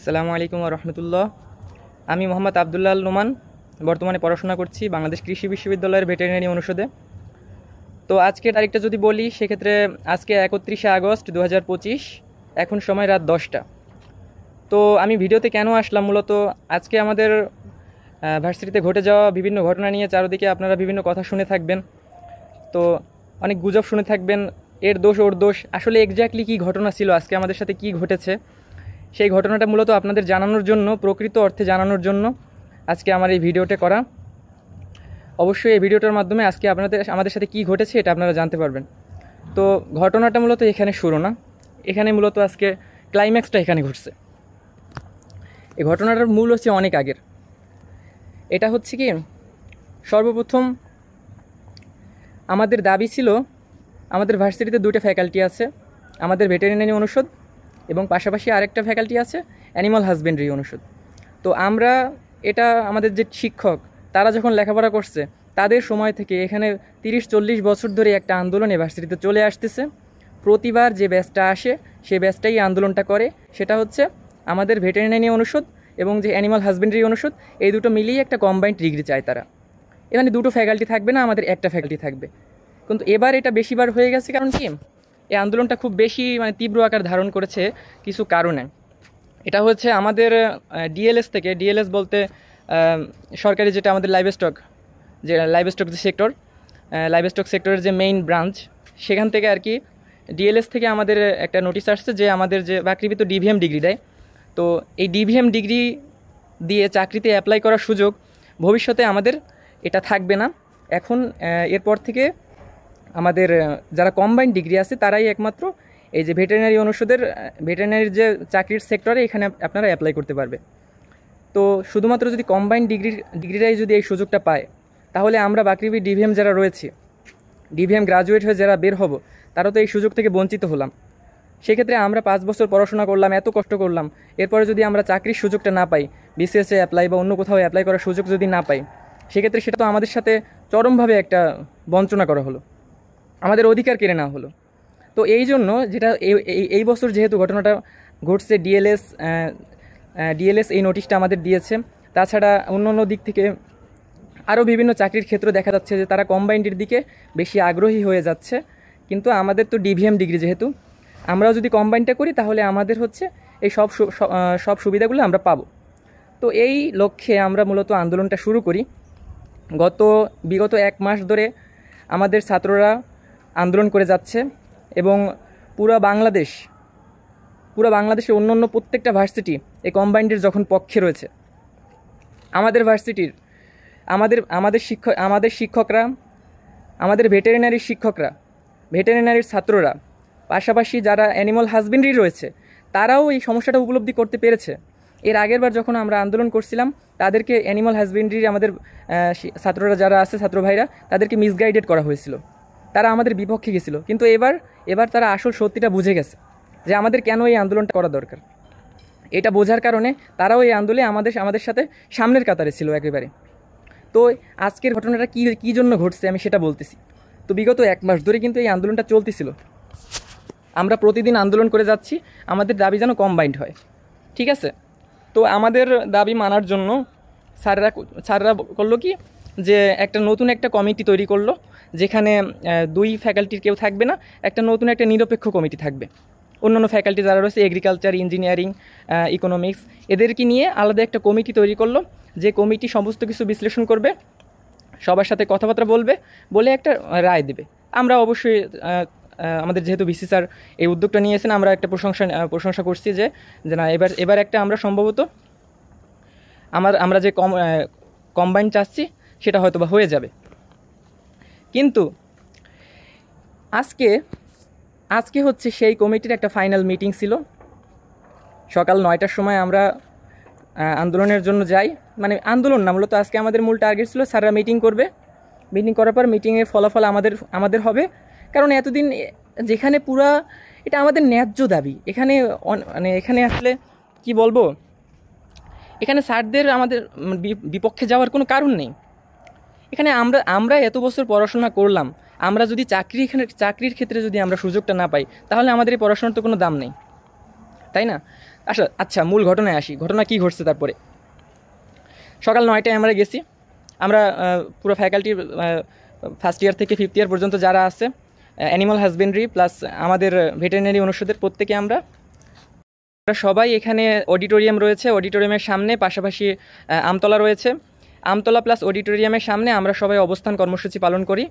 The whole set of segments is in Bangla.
আসসালামু আলাইকুম ওয়া রাহমাতুল্লাহ। আমি মোহাম্মদ আবদুল্লাহ আল নোমান, বর্তমানে পড়াশোনা করছি বাংলাদেশ কৃষি বিশ্ববিদ্যালয়ের ভেটেরিনারি অনুষদে। তো আজকে তারিখটা যদি বলি সেক্ষেত্রে আজকে 31শে আগস্ট 2025, এখন সময় রাত 10টা। তো আমি ভিডিওতে কেন আসলাম, মূলত আজকে আমাদের ভার্সিটিতে ঘটে যাওয়া বিভিন্ন ঘটনা নিয়ে চারদিকে আপনারা বিভিন্ন কথা শুনে থাকবেন, তো অনেক গুজব শুনে থাকবেন, এর দোষ ওর দোষ। আসলে এক্স্যাক্টলি কী ঘটনা ছিল, আজকে আমাদের সাথে কি ঘটেছে, সেই ঘটনাটা মূলত আপনাদের জানানোর জন্য, প্রকৃত অর্থে জানানোর জন্য আজকে আমার এই ভিডিওটা করা। অবশ্যই এই ভিডিওটার মাধ্যমে আজকে আমাদের সাথে কি ঘটেছে এটা আপনারা জানতে পারবেন। তো ঘটনাটা মূলত এখানে শুরু না, এখানে মূলত আজকে ক্লাইম্যাক্সটা এখানে ঘটছে। এই ঘটনাটার মূল হচ্ছে অনেক আগের। এটা হচ্ছে কি, সর্বপ্রথম আমাদের দাবি ছিল, আমাদের ভার্সিটিতে দুটো ফ্যাকাল্টি আছে, আমাদের ভেটেরিনারি অনুষদ এবং পাশাপাশি আরেকটা ফ্যাকাল্টি আছে অ্যানিমাল হাজবেন্ডারি অনুষদ। তো আমরা এটা আমাদের যে শিক্ষক তারা যখন লেখাপড়া করছে তাদের সময় থেকে এখানে 30-40 বছর ধরে একটা আন্দোলন ভার্সিটিতে চলে আসতেছে। প্রতিবার যে ব্যাচটা আসে সেই ব্যাচটাই আন্দোলনটা করে, সেটা হচ্ছে আমাদের ভেটেরিনারি অনুষদ এবং যে অ্যানিমাল হাজবেন্ডারি অনুষদ, এই দুটো মিলিয়ে একটা কম্বাইন্ড ডিগ্রি চায় তারা। এখানে দুটো ফ্যাকাল্টি থাকবে না, আমাদের একটা ফ্যাকাল্টি থাকবে। কিন্তু এবার এটা বেশিবার হয়ে গেছে, কারণ কি, এই আন্দোলনটা খুব বেশি তীব্র আকার ধারণ করেছে কিছু কারণে। এটা হচ্ছে আমাদের ডিএলএস বলতে সরকারি যেটা আমাদের লাইভস্টক যে সেক্টর, লাইভস্টক সেক্টরের যে মেইন ব্রাঞ্চ, সেখান থেকে আর কি ডিএলএস থেকে আমাদের একটা নোটিশ আসছে যে আমাদের যে চাকরিতে ডিভিএম ডিগ্রি দেয়, তো এই ডিভিএম ডিগ্রি দিয়ে চাকরিতে অ্যাপ্লাই করার সুযোগ ভবিষ্যতে আমাদের এটা থাকবে না। এখন এরপর থেকে আমাদের যারা কম্বাইন্ড ডিগ্রি আছে তারাই একমাত্র এই যে ভেটেরিনারি অনুষদের ভেটেরিনারির যে চাকরির সেক্টরে এখানে আপনারা অ্যাপ্লাই করতে পারবে। তো শুধুমাত্র যদি কম্বাইন্ড ডিগ্রিটাই যদি এই সুযোগটা পায়, তাহলে আমরা বাকি ডিভিএম যারা রয়েছে, ডিভিএম গ্রাজুয়েট হয়ে যারা বের হব, তারা তো এই সুযোগ থেকে বঞ্চিত হলাম। সেক্ষেত্রে আমরা 5 বছর পড়াশোনা করলাম, এত কষ্ট করলাম, এরপরে যদি আমরা চাকরির সুযোগটা না পাই, বিসিএসে অ্যাপ্লাই বা অন্য কোথাও অ্যাপ্লাই করার সুযোগ যদি না পাই, সেক্ষেত্রে সেটা তো আমাদের সাথে চরমভাবে একটা বঞ্চনা করা হলো, আমাদের অধিকার কেড়ে নেওয়া হলো। তো এই জন্য যেটা এই বছর যেহেতু ঘটনাটা ঘটছে, ডিএলএস এই নোটিশটা আমাদের দিয়েছে। তাছাড়া অন্য দিক থেকে আরও বিভিন্ন চাকরির ক্ষেত্র দেখা যাচ্ছে যে তারা কম্বাইন্ডের দিকে বেশি আগ্রহী হয়ে যাচ্ছে। কিন্তু আমাদের তো ডিভিএম ডিগ্রি, যেহেতু আমরাও যদি কম্বাইন্ডটা করি তাহলে আমাদের হচ্ছে এই সব সুবিধাগুলো আমরা পাবো। তো এই লক্ষ্যে আমরা মূলত আন্দোলনটা শুরু করি। বিগত 1 মাস ধরে আমাদের ছাত্ররা আন্দোলন করে যাচ্ছে এবং পুরো বাংলাদেশের অন্য প্রত্যেকটা ভার্সিটি এই কম্বাইন্ডের যখন পক্ষে রয়েছে, আমাদের ভার্সিটির আমাদের শিক্ষকরা, আমাদের ভেটেরিনারির ছাত্ররা, পাশাপাশি যারা অ্যানিমাল হাজবেন্ডারি রয়েছে, তারাও এই সমস্যাটা উপলব্ধি করতে পেরেছে। এর আগের বার যখন আমরা আন্দোলন করছিলাম, তাদেরকে অ্যানিমাল হাজবেন্ডারির আমাদের ছাত্ররা যারা আছে, ছাত্র ভাইরা, তাদেরকে মিসগাইডেড করা হয়েছিল, তারা আমাদের বিপক্ষে গেছিল। কিন্তু এবার তারা আসল সত্যিটা বুঝে গেছে যে আমাদের কেন এই আন্দোলনটা করা দরকার। এটা বোঝার কারণে তারাও এই আন্দোলনে আমাদের সাথে সামনের কাতারে ছিল একেবারে। তো আজকের ঘটনাটা কী জন্য ঘটছে আমি সেটা বলতেছি। তো বিগত 1 মাস ধরে কিন্তু এই আন্দোলনটা চলতেছিল, আমরা প্রতিদিন আন্দোলন করে যাচ্ছি, আমাদের দাবি যেন কম্বাইন্ড হয়, ঠিক আছে। তো আমাদের দাবি মানার জন্য স্যাররা করলো কি, যে নতুন একটা কমিটি তৈরি করলো, যেখানে 2 ফ্যাকাল্টির কেউ থাকবে না, নতুন একটা নিরপেক্ষ কমিটি থাকবে। অন্যান্য ফ্যাকাল্টি যারা রয়েছে, এগ্রিকালচার, ইঞ্জিনিয়ারিং, ইকোনমিক্স, এদেরকে নিয়ে আলাদা একটা কমিটি তৈরি করলো, যে কমিটি সমস্ত কিছু বিশ্লেষণ করবে, সবার সাথে কথাবার্তা বলে একটা রায় দেবে। আমরা অবশ্যই আমাদের যেহেতু ভিসি স্যার এই উদ্যোগটা নিয়েছেন, আমরা একটা প্রশংসা করছি যে না, এবার একটা আমরা সম্ভবত আমরা যে কম্বাইন চাচ্ছি সেটা হয়তো বা হয়ে যাবে। কিন্তু আজকে হচ্ছে সেই কমিটির একটা ফাইনাল মিটিং ছিল। সকাল 9টার সময় আমরা আন্দোলনের জন্য যাই, আন্দোলন না, মূলত আজকে আমাদের মূল টার্গেট ছিল স্যাররা মিটিং করবে, মিটিং করার পর মিটিংয়ের ফলাফল আমাদের হবে। কারণ এতদিন যেখানে এটা আমাদের ন্যায্য দাবি, এখানে আসলে কি বলবো, এখানে স্যারদের আমাদের বিপক্ষে যাওয়ার কোনো কারণ নেই। এখানে আমরা এত বছর পড়াশোনা করলাম, আমরা যদি চাকরির ক্ষেত্রে যদি আমরা সুযোগটা না পাই, তাহলে আমাদের এই পড়াশোনার তো কোনো দাম নেই। তাই না? আচ্ছা মূল ঘটনায় আসি। ঘটনা কী ঘটছে তারপরে? সকাল 9টায় আমরা গেছি। আমরা পুরো ফ্যাকাল্টির ফার্স্ট ইয়ার থেকে ফিফথ ইয়ার পর্যন্ত যারা আছে, অ্যানিমাল হাজবেন্ডারি প্লাস আমাদের ভেটেরিনারি অনুষদের প্রত্যেকে আমরা সবাই এখানে অডিটোরিয়াম রয়েছে, অডিটোরিয়ামের সামনে পাশাপাশি আমতলা রয়েছে। আমতলা প্লাস অডিটোরিয়ামের সামনে আমরা সবাই অবস্থান কর্মসূচি পালন করি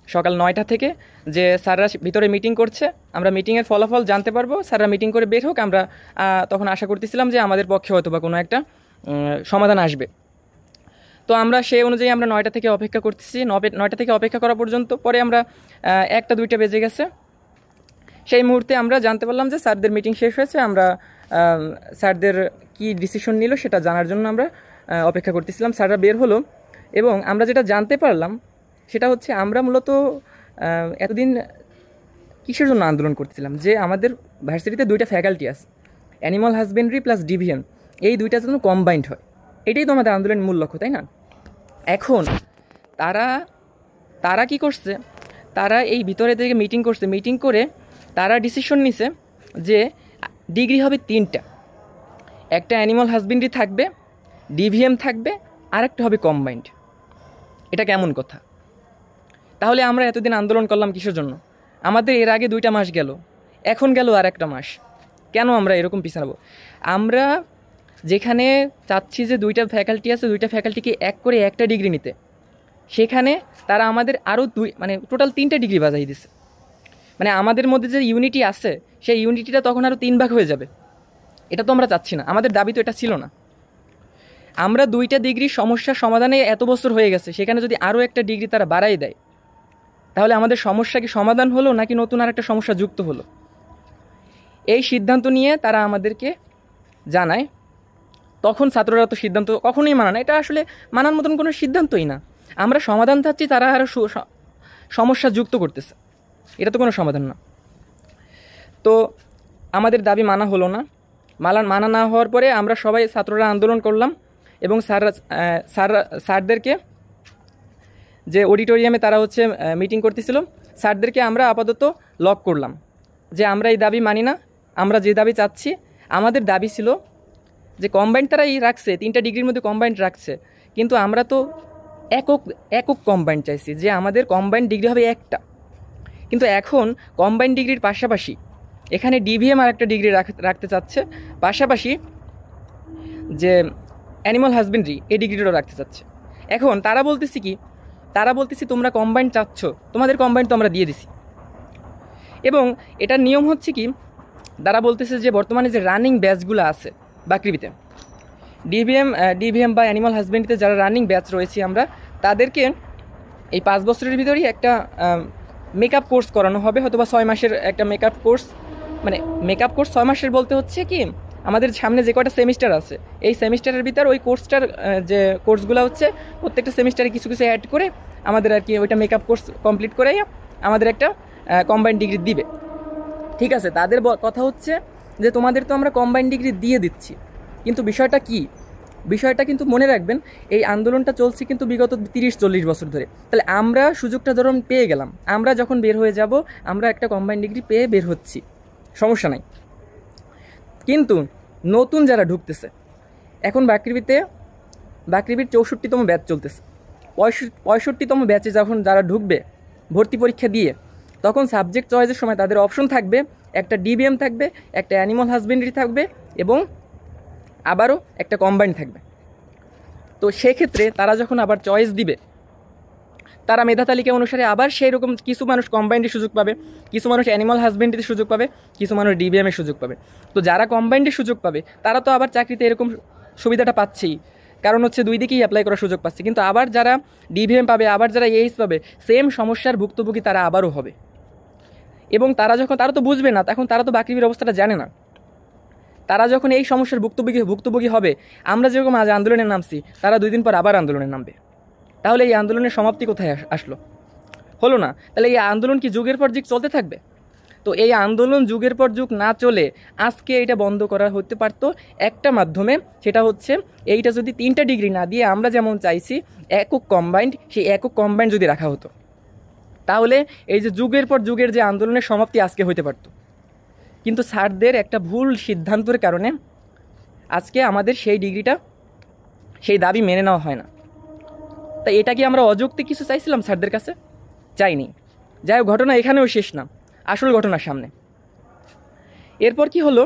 সকাল 9টা থেকে। যে স্যাররা ভিতরে মিটিং করছে, আমরা মিটিংয়ের ফলাফল জানতে পারবো। স্যাররা মিটিং করে বের হোক, আমরা তখন আশা করতেছিলাম যে আমাদের পক্ষে হয়তো বা কোনো একটা সমাধান আসবে। তো আমরা সেই অনুযায়ী আমরা 9টা থেকে অপেক্ষা করতেছি। 9টা থেকে অপেক্ষা করা পর্যন্ত পরে আমরা 1টা-2টা বেজে গেছে। সেই মুহূর্তে আমরা জানতে পারলাম যে স্যারদের মিটিং শেষ হয়েছে। আমরা স্যারদের কি ডিসিশন নিল সেটা জানার জন্য আমরা অপেক্ষা করতেছিলাম। স্যাররা বের হলো এবং আমরা যেটা জানতে পারলাম সেটা হচ্ছে আমরা মূলত এতদিন কিসের জন্য আন্দোলন করতেছিলাম, যে আমাদের ভার্সিটিতে 2টা ফ্যাকাল্টি আছে, অ্যানিমাল হাজবেন্ডারি প্লাস ডিভিএম, এই 2টা যেন কম্বাইন্ড হয়, এটাই তো আমাদের আন্দোলনের মূল লক্ষ্য, তাই না? এখন তারা কি করছে, তারা এই ভিতরে থেকে মিটিং করছে, মিটিং করে তারা ডিসিশন নিছে যে ডিগ্রি হবে 3টা, একটা অ্যানিমাল হাজবেন্ডারি থাকবে, ডিভিএম থাকবে, আর একটা হবে কম্বাইন্ড। এটা কেমন কথা? তাহলে আমরা এতদিন আন্দোলন করলাম কিসের জন্য? আমাদের এর আগে 2টা মাস গেল, এখন গেল আর একটা মাস, কেন আমরা এরকম পিছাবো? আমরা যেখানে চাচ্ছি যে 2টা ফ্যাকাল্টি আছে, 2টা ফ্যাকাল্টিকে এক করে একটা ডিগ্রি নিতে, সেখানে তারা আমাদের আরও মানে টোটাল 3টা ডিগ্রি বাজাই দিছে। মানে আমাদের মধ্যে যে ইউনিটি আছে সেই ইউনিটিটা তখন আরও 3 ভাগ হয়ে যাবে। এটা তো আমরা চাচ্ছি না, আমাদের দাবি তো এটা ছিল না। আমরা 2টা ডিগ্রির সমস্যার সমাধানে এত বছর হয়ে গেছে, সেখানে যদি আরও একটা ডিগ্রি তারা বাড়াই দেয়, তাহলে আমাদের সমস্যা কি সমাধান হলো নাকি নতুন আর একটা সমস্যা যুক্ত হলো? এই সিদ্ধান্ত নিয়ে তারা আমাদেরকে জানায়। তখন ছাত্ররা তো সিদ্ধান্ত কখনোই মানে না, এটা আসলে মানার মতন কোনো সিদ্ধান্তই না। আমরা সমাধান চাচ্ছি, তারা আরও সমস্যা যুক্ত করতেছে, এটা তো কোনো সমাধান না। তো আমাদের দাবি মানা হলো না। মানা না হওয়ার পরে আমরা সবাই ছাত্ররা আন্দোলন করলাম এবং স্যারদেরকে, যে অডিটোরিয়ামে তারা হচ্ছে মিটিং করতেছিল, স্যারদেরকে আমরা আপাতত লক করলাম যে আমরা এই দাবি মানি না। আমরা যে দাবি চাচ্ছি, আমাদের দাবি ছিল যে কম্বাইন্ড তারা রাখছে, 3টা ডিগ্রির মধ্যে কম্বাইন্ড রাখছে, কিন্তু আমরা তো একক কম্বাইন্ড চাইছি, যে আমাদের কম্বাইন্ড ডিগ্রি হবে একটা। কিন্তু এখন কম্বাইন্ড ডিগ্রির পাশাপাশি এখানে ডিভিএম আর একটা ডিগ্রি রাখতে চাচ্ছে, পাশাপাশি যে অ্যানিমাল হাজবেন্ডারি এই ডিগ্রিটাও রাখতে চাচ্ছে। এখন তারা বলতেছি তোমরা কম্বাইন্ড চাচ্ছ, তোমাদের কম্বাইন্ড তো আমরা দিয়ে দিছি। এবং এটার নিয়ম হচ্ছে কি, তারা বলতেছে যে বর্তমানে যে রানিং ব্যাচগুলো আছে বাকৃবিতে, ডিভিএম বা অ্যানিমাল হাজবেন্ডারিতে যারা রানিং ব্যাচ রয়েছি আমরা, তাদেরকে এই 5 বছরের ভিতরেই একটা মেকআপ কোর্স করানো হবে, হয়তো বা 6 মাসের একটা মেকআপ কোর্স। মানে মেকআপ কোর্স 6 মাসের বলতে হচ্ছে কি, আমাদের সামনে যে কয়টা সেমিস্টার আছে, এই সেমিস্টারের ভিতর ওই কোর্সটার যে কোর্সগুলো হচ্ছে প্রত্যেকটা সেমিস্টারে কিছু কিছু অ্যাড করে আমাদের আর কি ওইটা মেকআপ কোর্স কমপ্লিট করে আমাদের একটা কম্বাইন্ড ডিগ্রি দিবে। ঠিক আছে, তাদের কথা হচ্ছে যে তোমাদের তো আমরা কম্বাইন্ড ডিগ্রি দিয়ে দিচ্ছি, কিন্তু বিষয়টা কি, বিষয়টা কিন্তু মনে রাখবেন, এই আন্দোলনটা চলছে কিন্তু বিগত 30-40 বছর ধরে। তাহলে আমরা সুযোগটা ধরুন পেয়ে গেলাম, আমরা যখন বের হয়ে যাব আমরা একটা কম্বাইন্ড ডিগ্রি পেয়ে বের হচ্ছি, সমস্যা নাই। কিন্তু নতুন যারা ঢুকতেছে, এখন বাকৃবির 64তম ব্যাচ চলতেছে, 65তম ব্যাচে যখন যারা ঢুকবে ভর্তি পরীক্ষা দিয়ে, তখন সাবজেক্ট চয়েসের সময় তাদের অপশন থাকবে, একটা ডিবিএম থাকবে, একটা অ্যানিমাল হাজবেন্ডারি থাকবে এবং আবারও একটা কম্বাইন্ড থাকবে। তো সেক্ষেত্রে তারা যখন আবার চয়েস দিবে, তারা মেধা তালিকা অনুসারে আবার সেই রকম কিছু মানুষ কম্বাইন্ডে সুযোগ পাবে, কিছু মানুষ অ্যানিমাল হাজবেন্ডারিতে সুযোগ পাবে, কিছু মানুষ ডিবিএমের সুযোগ পাবে। তো যারা কম্বাইন্ডে সুযোগ পাবে তারা তো আবার চাকরিতে এরকম সুবিধাটা পাচ্ছেই, কারণ হচ্ছে 2 দিকেই অ্যাপ্লাই করার সুযোগ পাচ্ছে। কিন্তু আবার যারা ডিভিএম পাবে, আবার যারা এইচ পাবে, সেম সমস্যার ভুক্তভোগী তারা আবারও হবে। এবং তারা তো বুঝবে না, এখন তারা তো বাকৃবির অবস্থাটা জানে না। তারা যখন এই সমস্যার ভুক্তভোগী হবে, আমরা যেরকম আজ আন্দোলনে নামছি, তারা 2 দিন পর আবার আন্দোলনে নামবে। তাহলে এই আন্দোলনের সমাপ্তি কোথায় আসলো? হলো না। তাহলে এই আন্দোলন কি যুগের পর যুগ চলতে থাকবে? তো এই আন্দোলন যুগের পর যুগ না চলে আজকে এটা বন্ধ করা হতে পারতো একটা মাধ্যমে, সেটা হচ্ছে এইটা যদি 3টা ডিগ্রি না দিয়ে আমরা যেমন চাইছি একক কম্বাইন্ড, সেই একক কম্বাইন্ড যদি রাখা হতো, তাহলে এই যে যুগের পর যুগের যে আন্দোলনের সমাপ্তি আজকে হতে পারতো। কিন্তু স্যারদের একটা ভুল সিদ্ধান্তের কারণে আজকে আমাদের সেই ডিগ্রিটা, সেই দাবি মেনে নেওয়া হয় না। তাই এটা কি আমরা অযৌক্তিক কিছু চাইছিলাম স্যারদের কাছে? চাইনি। যাই হোক, ঘটনা এখানেও শেষ না, আসল ঘটনার সামনে। এরপর কি হলো,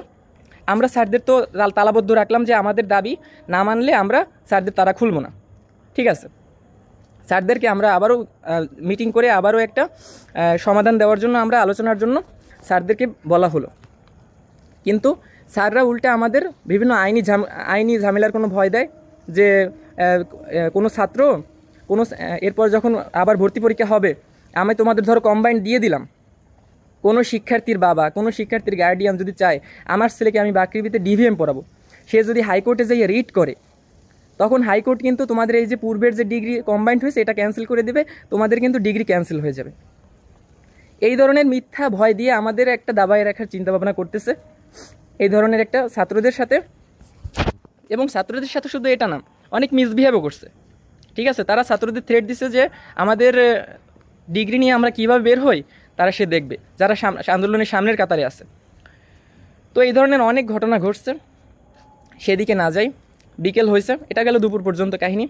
আমরা স্যারদের তো তালাবদ্ধ রাখলাম যে আমাদের দাবি না মানলে আমরা স্যারদের তারা খুলবো না। ঠিক আছে, স্যারদেরকে আমরা আবারও মিটিং করে আবারও একটা সমাধান দেওয়ার জন্য, আমরা আলোচনার জন্য স্যারদেরকে বলা হলো। কিন্তু স্যাররা উল্টে আমাদের বিভিন্ন আইনি ঝামেলার কোনো ভয় দেয় যে কোনো ছাত্র কোনো এরপর যখন আবার ভর্তি পরীক্ষা হবে, আমি তোমাদের ধরো কম্বাইন্ড দিয়ে দিলাম, কোনো শিক্ষার্থীর বাবা, কোনো শিক্ষার্থীর গার্ডিয়ান যদি চায় আমার ছেলেকে আমি বাকৃবিতে ডিভিএম পড়াবো, সে যদি হাইকোর্টে যেয়ে রিট করে, তখন হাইকোর্ট কিন্তু তোমাদের এই যে পূর্বের যে ডিগ্রি কম্বাইন্ড হয়েছে এটা ক্যান্সেল করে দেবে, তোমাদের কিন্তু ডিগ্রি ক্যান্সেল হয়ে যাবে। এই ধরনের মিথ্যা ভয় দিয়ে আমাদের একটা দাবায় রাখার চিন্তাভাবনা করতেছে এই ধরনের একটা ছাত্রদের সাথে। এবং ছাত্রদের সাথে শুধু এটা না, অনেক মিসবিহেভও করছে। ঠিক আছে, তারা ছাত্রদের থ্রেট দিছে যে আমাদের ডিগ্রি নিয়ে আমরা কীভাবে বের হই তারা সে দেখবে, যারা আন্দোলনের সামনের কাতারে আছে। তো এই ধরনের অনেক ঘটনা ঘটছে, সেদিকে না যাই। বিকেল হয়েছে, এটা গেল দুপুর পর্যন্ত কাহিনী।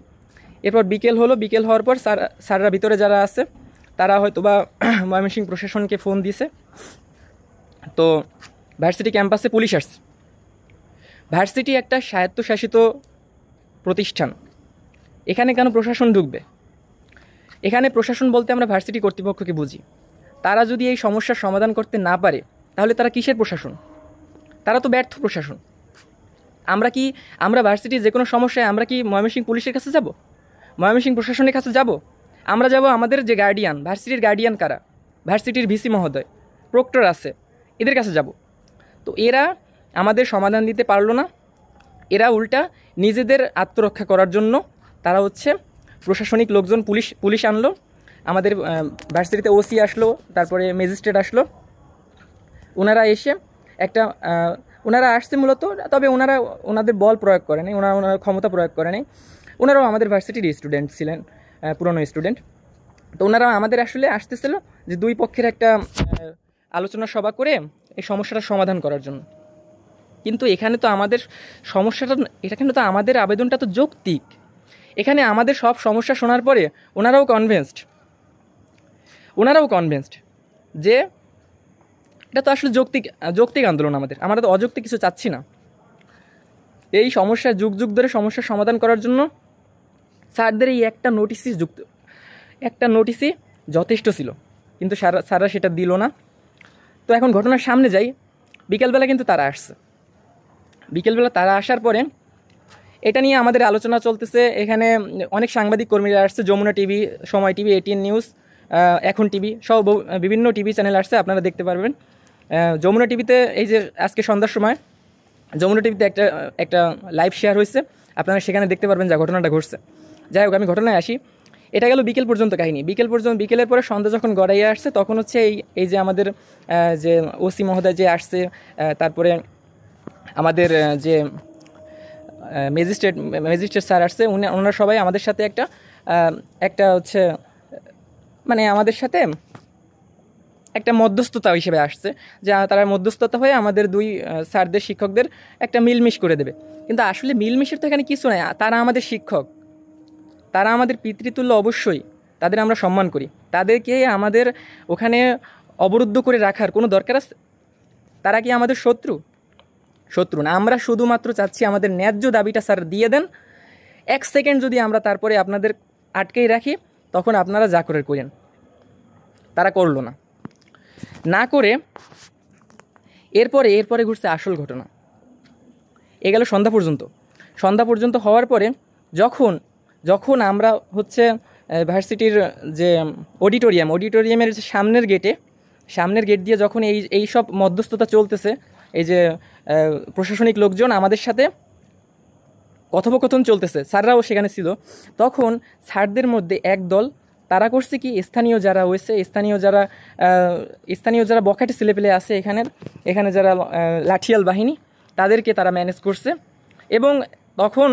এরপর বিকেল হলো, বিকেল হওয়ার পর স্যাররা ভিতরে যারা আছে তারা হয়তো বা ময়মনসিংহ প্রশাসনকে ফোন দিছে। তো ভার্সিটি ক্যাম্পাসে পুলিশ আসছে। ভার্সিটি একটা স্বায়ত্তশাসিত প্রতিষ্ঠান, এখানে কেন প্রশাসন ঢুকবে? এখানে প্রশাসন বলতে আমরা ভার্সিটি কর্তৃপক্ষকে বুঝি। তারা যদি এই সমস্যার সমাধান করতে না পারে তাহলে তারা কিসের প্রশাসন? তারা তো ব্যর্থ প্রশাসন। আমরা ভার্সিটির যে কোনো সমস্যায় আমরা কি ময়মনসিংহ পুলিশের কাছে যাব? ময়মনসিংহ প্রশাসনের কাছে যাব? আমরা যাব আমাদের যে গার্ডিয়ান, ভার্সিটির গার্ডিয়ান কারা? ভার্সিটির ভিসি মহোদয়, প্রক্টর আছে, এদের কাছে যাব। তো এরা আমাদের সমাধান দিতে পারলো না। এরা উল্টা নিজেদের আত্মরক্ষা করার জন্য তারা হচ্ছে প্রশাসনিক লোকজন, পুলিশ আনলো, আমাদের ভার্সিটিতে ওসি আসলো, তারপরে ম্যাজিস্ট্রেট আসলো। ওনারা এসে ওনারা আসছে মূলত, তবে ওনাদের বল প্রয়োগ করে নাই, ওনারা ক্ষমতা প্রয়োগ করে নাই। ওনারাও আমাদের ভার্সিটির স্টুডেন্ট ছিলেন, পুরনো স্টুডেন্ট। তো ওনারা আমাদের আসলে আসতেছিল যে দুই পক্ষের একটা আলোচনা সভা করে এই সমস্যাটা সমাধান করার জন্য। কিন্তু এখানে তো আমাদের সমস্যাটা, এখানে তো আমাদের আবেদনটা তো যৌক্তিক। এখানে আমাদের সব সমস্যা শোনার পরে ওনারাও কনভিন্সড যে এটা তো আসলে যৌক্তিক আন্দোলন। আমরা তো অযৌক্তিক কিছু চাচ্ছি না। এই সমস্যা যুগ ধরে সমস্যার সমাধান করার জন্য স্যারদের এই একটা নোটিশই যথেষ্ট ছিল, কিন্তু স্যাররা সেটা দিল না। তো এখন ঘটনার সামনে যাই। বিকেলবেলা কিন্তু তারা আসছে। বিকেলবেলা তারা আসার পরে এটা নিয়ে আমাদের আলোচনা চলতেছে। এখানে অনেক সাংবাদিক কর্মীরা আসছে, যমুনা টিভি, সময় টিভি, এটিএন নিউজ, এখন টিভি সহ বিভিন্ন টিভি চ্যানেল আসছে, আপনারা দেখতে পারবেন। যমুনা টিভিতে এই যে আজকে সন্ধ্যার সময় যমুনা টিভিতে একটা লাইভ শেয়ার হয়েছে, আপনারা সেখানে দেখতে পারবেন যা ঘটনাটা ঘটছে। যাই হোক, আমি ঘটনায় আসি। এটা গেল বিকেল পর্যন্ত কাহিনী। বিকেলের পরে সন্ধ্যা যখন গড়াইয়ে আসছে, তখন হচ্ছে এই যে আমাদের যে ওসি মহোদয় যে আসছে, তারপরে আমাদের যে ম্যাজিস্ট্রেট স্যার আসছে, ওনারা সবাই আমাদের সাথে একটা হচ্ছে মানে আমাদের সাথে একটা মধ্যস্থতা হিসেবে আসছে, যে তারা মধ্যস্থতা হয়ে আমাদের দুই স্যারদের, শিক্ষকদের একটা মিলমিশ করে দেবে। কিন্তু আসলে মিলমিশের তো এখানে কিছু নাই। তারা আমাদের শিক্ষক, তারা আমাদের পিতৃতুল্য, অবশ্যই তাদের আমরা সম্মান করি। তাদেরকে আমাদের ওখানে অবরুদ্ধ করে রাখার কোনো দরকার আছে? তারা কি আমাদের শত্রু না। আমরা শুধুমাত্র চাচ্ছি আমাদের ন্যায্য দাবিটা স্যার দিয়ে দেন। 1 সেকেন্ড যদি আমরা তারপরে আপনাদের আটকেই রাখি, তখন আপনারা যা করে করেন। তারা করলো না করে এরপরে ঘুরছে আসল ঘটনা। এ গেল সন্ধ্যা পর্যন্ত হওয়ার পরে যখন আমরা হচ্ছে ভার্সিটির যে অডিটোরিয়ামের যে সামনের গেট দিয়ে যখন এই সব মধ্যস্থতা চলতেছে, এই যে প্রশাসনিক লোকজন আমাদের সাথে কথোপকথন চলতেছে, স্যাররাও সেখানে ছিল, তখন স্যারদের মধ্যে একদল তারা করছে কি, স্থানীয় যারা বখাটে ছেলেপেলে আছে এখানে যারা লাঠিয়াল বাহিনী, তাদেরকে তারা ম্যানেজ করছে। এবং তখন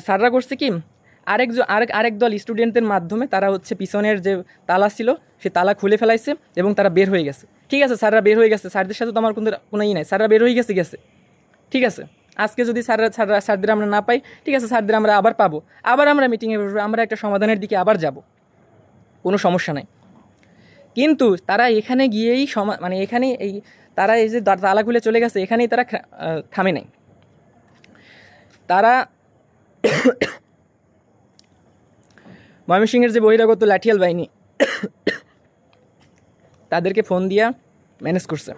স্যাররা করছে কি, আরেক দল স্টুডেন্টদের মাধ্যমে তারা হচ্ছে পিছনের যে তালা ছিল সে তালা খুলে ফেলাইছে এবং তারা বের হয়ে গেছে। ঠিক আছে, স্যাররা বের হয়ে গেছে, স্যারদের সাথে তো আমার কোনো নাই, স্যাররা বের হয়ে গেছে, ঠিক আছে। আজকে যদি স্যারদের আমরা না পাই, ঠিক আছে, স্যারদের আমরা আবার পাবো, আবার আমরা মিটিংয়ে বসবো, আমরা একটা সমাধানের দিকে আবার যাব, কোনো সমস্যা নাই। কিন্তু তারা এখানে গিয়েই মানে এখানে তারা এই যে তালা খুলে চলে গেছে, এখানেই তারা থামে নাই। তারা ময়মনসিংহের যে বহিরাগত লাঠিয়াল বাহিনী, তাদেরকে ফোন দিয়া ম্যানেজ করছে।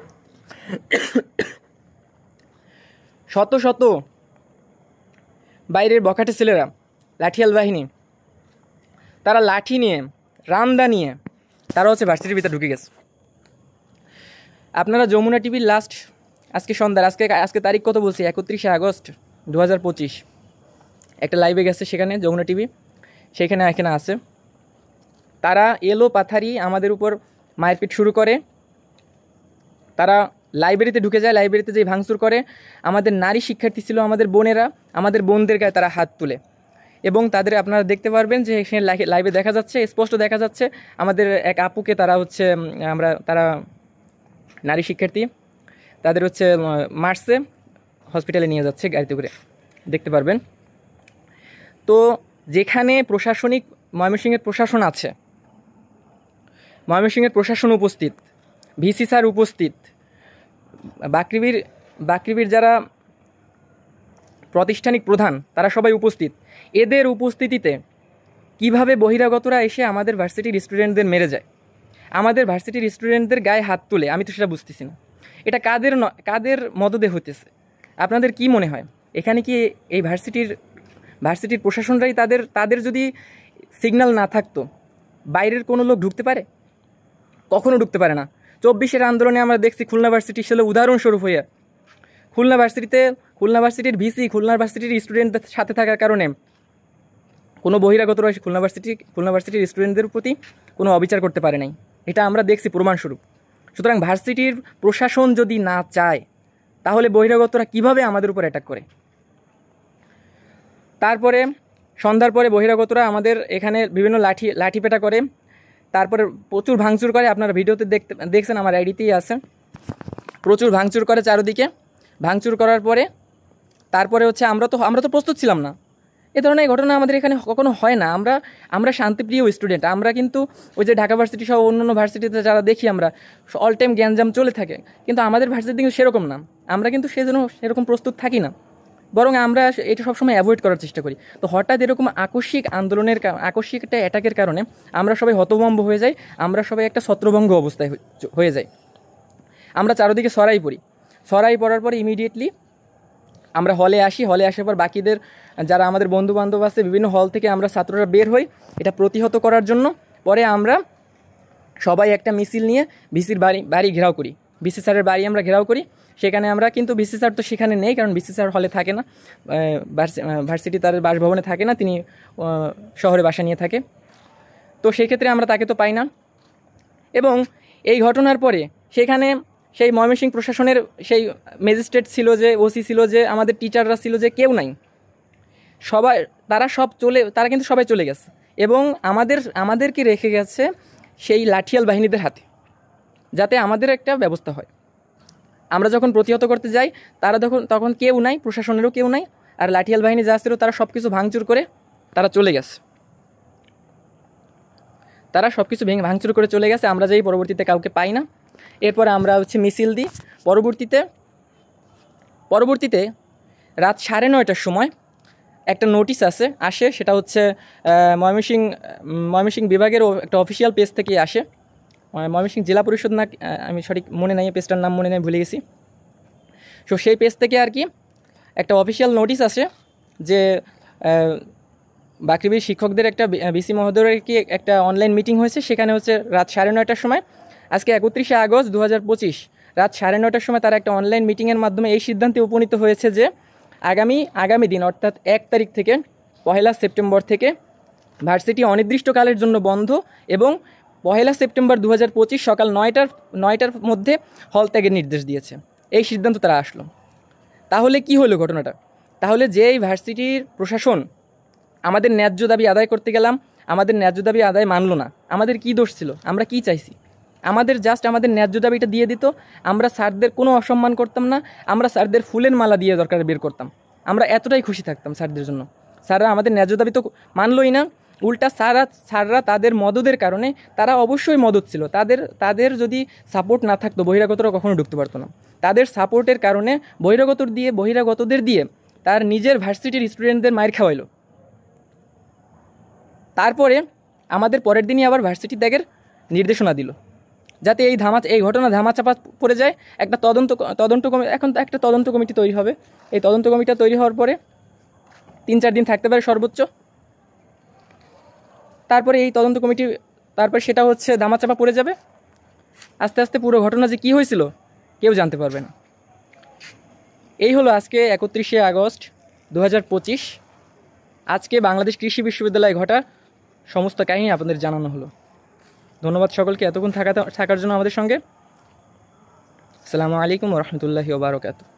শত শত বাইরের বখাটে ছেলেরা, লাঠিয়াল বাহিনী, তারা লাঠি নিয়ে, রামদা নিয়ে তারা হচ্ছে ভার্সিটির ভিতরে ঢুকে গেছে। আপনারা যমুনা টিভির লাস্ট আজকে সন্ধ্যার আজকে তারিখ কত বলছি, 31শে আগস্ট 2025 একটা লাইভে গেছে, সেখানে যমুনা টিভি সেখানে এখানে আছে। তারা এলো পাথারি আমাদের উপর মারপিট শুরু করে। তারা লাইব্রেরিতে ঢুকে যায়, লাইব্রেরিতে যেই ভাঙচুর করে। আমাদের নারী শিক্ষার্থী ছিল, আমাদের বোনেরা, আমাদের বোনদের গায়ে তারা হাত তুলে, এবং তাদের আপনারা দেখতে পারবেন যে এখানে লাইভে দেখা যাচ্ছে, স্পষ্ট দেখা যাচ্ছে আমাদের এক আপুকে তারা হচ্ছে তারা নারী শিক্ষার্থী, তাদের হচ্ছে মারছে, হসপিটালে নিয়ে যাচ্ছে গাড়িতে করে, দেখতে পারবেন। তো যেখানে প্রশাসনিক ময়মনসিংহের প্রশাসন আছে, ময়মনসিংহের প্রশাসন উপস্থিত, ভিসি স্যার উপস্থিত, বাকৃবির যারা প্রাতিষ্ঠানিক প্রধান তারা সবাই উপস্থিত, এদের উপস্থিতিতে কিভাবে বহিরাগতরা এসে আমাদের ভার্সিটির স্টুডেন্টদের মেরে যায়, আমাদের ভার্সিটির স্টুডেন্টদের গায়ে হাত তুলে, আমি তো সেটা বুঝতেছি না। এটা কাদের মদদে হতেছে? আপনাদের কি মনে হয় এখানে কি এই ভার্সিটির প্রশাসনরাই তাদের যদি সিগন্যাল না থাকতো বাইরের কোনো লোক ঢুকতে পারে? কখনো ঢুকতে পারে না। 24-এর আন্দোলনে আমরা দেখছি খুলনা ভার্সিটি ছিল উদাহরণস্বরূপ হয়ে, খুলনা ভার্সিটির ভিসি খুলনা ভার্সিটির স্টুডেন্টদের সাথে থাকার কারণে কোনো বহিরাগতরা এসে খুলনা ভার্সিটির স্টুডেন্টদের প্রতি কোনো অবিচার করতে পারে নাই, এটা আমরা দেখছি প্রমাণস্বরূপ। সুতরাং ভার্সিটির প্রশাসন যদি না চায় তাহলে বহিরাগতরা কিভাবে আমাদের উপর অ্যাটাক করে? তারপরে সন্ধ্যার পরে বহিরাগতরা আমাদের এখানে বিভিন্ন লাঠিপেটা করে, তারপরে প্রচুর ভাঙচুর করে। আপনারা ভিডিওতে দেখছেন, আমার আইডিতেই আছে। প্রচুর ভাঙচুর করে চারদিকে। ভাঙচুর করার পরে তারপরে হচ্ছে আমরা তো প্রস্তুত ছিলাম না, এ ধরনের ঘটনা আমাদের এখানে কখনো হয় না। আমরা শান্তিপ্রিয় স্টুডেন্ট। আমরা কিন্তু ওই যে ঢাকা ভার্সিটি সহ অন্যান্য ভার্সিটিতে যারা দেখি আমরা অল টাইম গ্যাঞ্জাম চলে থাকে, কিন্তু আমাদের ভার্সিটি কিন্তু সেরকম না। আমরা কিন্তু সেরকম প্রস্তুত থাকি না, বরং আমরা এটা সবসময় অ্যাভয়েড করার চেষ্টা করি। তো হঠাৎ এরকম আকস্মিক একটা অ্যাটাকের কারণে আমরা সবাই হতভম্ব হয়ে যাই, আমরা সবাই একটা ছত্রভঙ্গ অবস্থায় হয়ে যাই। আমরা চারদিকে সরাই পড়ার পরে ইমিডিয়েটলি আমরা হলে আসার পর বাকিদের যারা আমাদের বন্ধু বান্ধব আছে বিভিন্ন হল থেকে আমরা ছাত্ররা বের হই এটা প্রতিহত করার জন্য। পরে আমরা সবাই একটা মিছিল নিয়ে ভিসির বাড়ি ঘেরাও করি, ভিসি স্যারের বাড়ি আমরা ঘেরাও করি। সেখানে আমরা কিন্তু ভিসি স্যার তো সেখানে নেই, কারণ ভিসি স্যার হলে থাকে না, ভার্সিটি তার বাসভবনে থাকে না, তিনি শহরে বাসা নিয়ে থাকে। তো সেই ক্ষেত্রে আমরা তাকে তো পাই না। এবং এই ঘটনার পরে সেখানে সেই ময়মনসিংহ প্রশাসনের সেই ম্যাজিস্ট্রেট ছিল যে, ওসি ছিল যে, আমাদের টিচাররা ছিল যে, কেউ নাই। তারা কিন্তু সবাই চলে গেছে, এবং আমাদেরকে রেখে গেছে সেই লাঠিয়াল বাহিনীদের হাতে, যাতে আমাদের একটা ব্যবস্থা হয়। আমরা যখন প্রতিহত করতে যাই তখন কেউ নাই, প্রশাসনেরও কেউ নাই, আর লাঠিয়াল বাহিনী যা ছিল তারা সব কিছু ভাঙচুর করে তারা চলে গেছে। তারা সব কিছু ভাঙচুর করে চলে গেছে। আমরা যাই পরবর্তীতে কাউকে পাই না। এরপরে আমরা হচ্ছে মিছিল দিই। পরবর্তীতে রাত 9:30টার সময় একটা নোটিশ আসে, সেটা হচ্ছে ময়মনসিংহ বিভাগের একটা অফিসিয়াল পেজ থেকে আসে, ময়মনসিংহ জেলা পরিষদ না, আমি সঠিক মনে নাই, পেজটার নাম মনে নেই, ভুলে গেছি। সো সেই পেজ থেকে আর কি একটা অফিসিয়াল নোটিশ আসে যে বাকৃবির শিক্ষকদের একটা ভিসি মহোদয়ের কি একটা অনলাইন মিটিং হয়েছে, সেখানে হচ্ছে রাত 9:30টার সময়, আজকে 31শে আগস্ট 2025 রাত 9:30টার সময় তারা একটা অনলাইন মিটিংয়ের মাধ্যমে এই সিদ্ধান্তে উপনীত হয়েছে যে আগামী দিন অর্থাৎ 1 তারিখ থেকে 1 সেপ্টেম্বর থেকে ভার্সিটি অনির্দিষ্টকালের জন্য বন্ধ, এবং 1 সেপ্টেম্বর 2025 সকাল 9টার মধ্যে হল ত্যাগের নির্দেশ দিয়েছে। এই সিদ্ধান্ত তারা আসলো। তাহলে কি হলো ঘটনাটা? তাহলে যেই ভার্সিটির প্রশাসন আমাদের ন্যায্য দাবি আদায় করতে গেলাম, আমাদের ন্যায্য দাবি আদায় মানলো না, আমাদের কি দোষ ছিল? আমরা কি চাইছি? আমাদের জাস্ট আমাদের ন্যায্য দাবিটা দিয়ে দিত, আমরা স্যারদের কোনো অসম্মান করতাম না, আমরা স্যারদের ফুলের মালা দিয়ে দরকার বের করতাম। আমরা এতটাই খুশি থাকতাম স্যারদের জন্য। স্যাররা আমাদের ন্যায্য দাবি তো মানলই না, উল্টা স্যাররা তাদের মদদের কারণে, তারা অবশ্যই মদত ছিল, তাদের যদি সাপোর্ট না থাকতো বহিরাগতরা কখনো ঢুকতে পারতো না। তাদের সাপোর্টের কারণে বহিরাগতদের দিয়ে তার নিজের ভার্সিটির স্টুডেন্টদের মায়ের খাওয়াইলো। তারপরে আমাদের পরের দিনই আবার ভার্সিটি ত্যাগের নির্দেশনা দিল, যাতে এই ঘটনা ধামাচাপা পড়ে যায়। একটা তদন্ত কমিটি তৈরি হবে। এই তদন্ত কমিটি তৈরি হওয়ার পরে 3-4 দিন থাকতে পারে সর্বোচ্চ। তারপরে এই তদন্ত কমিটি সেটা হচ্ছে ধামাচাপা পড়ে যাবে। আস্তে আস্তে পুরো ঘটনা যে কী হয়েছিল কেউ জানতে পারবে না। এই হলো আজকে 31শে আগস্ট 2025 আজকে বাংলাদেশ কৃষি বিশ্ববিদ্যালয়ে ঘটা সমস্ত কাহিনী আপনাদের জানানো হলো। ধন্যবাদ সকলকে এতক্ষণ থাকার জন্য আমাদের সঙ্গে। আসসালামু আলাইকুম ওয়া রাহমাতুল্লাহি ওয়া বারাকাতুহু।